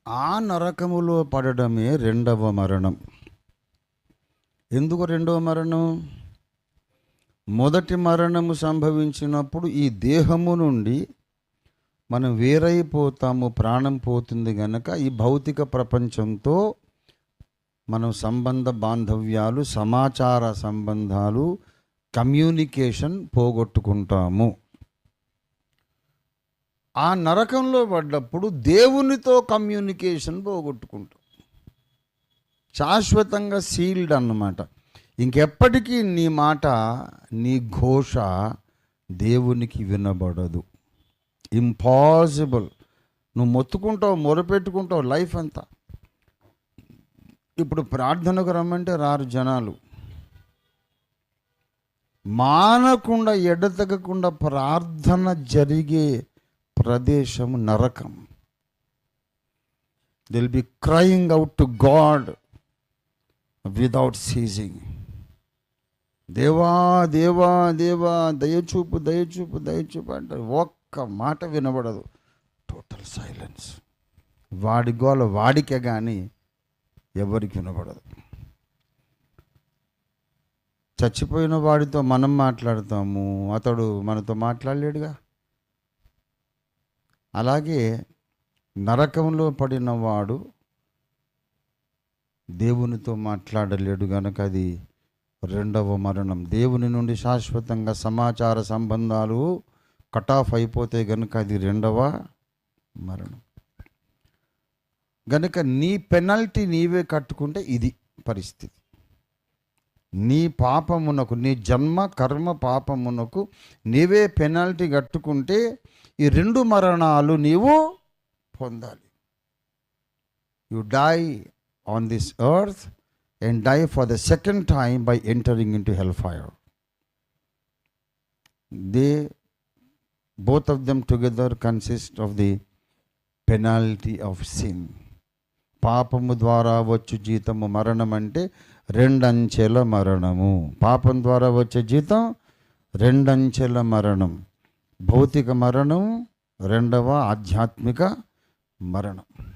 ఆ నరకములో పడడమే రెండవ మరణం. ఎందుకు రెండవ మరణం? మొదటి మరణము సంభవించినప్పుడు ఈ దేహము నుండి మనం వేరైపోతాము, ప్రాణం పోతుంది గనక ఈ భౌతిక ప్రపంచంతో మనం సంబంధ బాంధవ్యాలు, సమాచార సంబంధాలు, కమ్యూనికేషన్ పోగొట్టుకుంటాము. ఆ నరకంలో పడ్డప్పుడు దేవునితో కమ్యూనికేషన్ పోగొట్టుకుంటాం. శాశ్వతంగా సీల్డ్ అన్నమాట. ఇంకెప్పటికీ నీ మాట, నీ ఘోష దేవునికి వినబడదు. ఇంపాసిబుల్. నువ్వు మొత్తుకుంటావు, మొరపెట్టుకుంటావు లైఫ్ అంతా. ఇప్పుడు ప్రార్థనకు రమ్మంటే రారు జనాలు. మానకుండా ఎడతెగకుండా ప్రార్థన జరిగే ప్రదేశం నరకం. దిల్ be crying out to God without ceasing. దేవా దేవా దేవా దయచూపు దయచూపు దయచూపు అంటారు. ఒక్క మాట వినబడదు. Total silence. వాడి గోల వాడికే కానీ ఎవరికి వినబడదు. చచ్చిపోయిన వాడితో మనం మాట్లాడతాము, అతడు మనతో మాట్లాడలేడుగా. అలాగే నరకంలో పడిన వాడు దేవునితో మాట్లాడలేడు గనక అది రెండవ మరణం. దేవుని నుండి శాశ్వతంగా సమాచార సంబంధాలు కట్ ఆఫ్ అయిపోతే గనుక అది రెండవ మరణం. గనుక నీ పెనల్టీ నీవే కట్టుకుంటే ఇది పరిస్థితి. నీ పాపమునకు, నీ జన్మ కర్మ పాపమునకు నీవే పెనాల్టీ కట్టుకుంటే ఈ రెండు మరణాలు నీవు పొందాలి. You die on this earth and die for the second time by entering into hellfire. They, both of them together consist of the penalty of sin. పాపము ద్వారా వచ్చు జీతము మరణం అంటే రెండంచెల మరణము. పాపం ద్వారా వచ్చే జీతం రెండంచెల మరణం. భౌతిక మరణం, రెండవ ఆధ్యాత్మిక మరణం.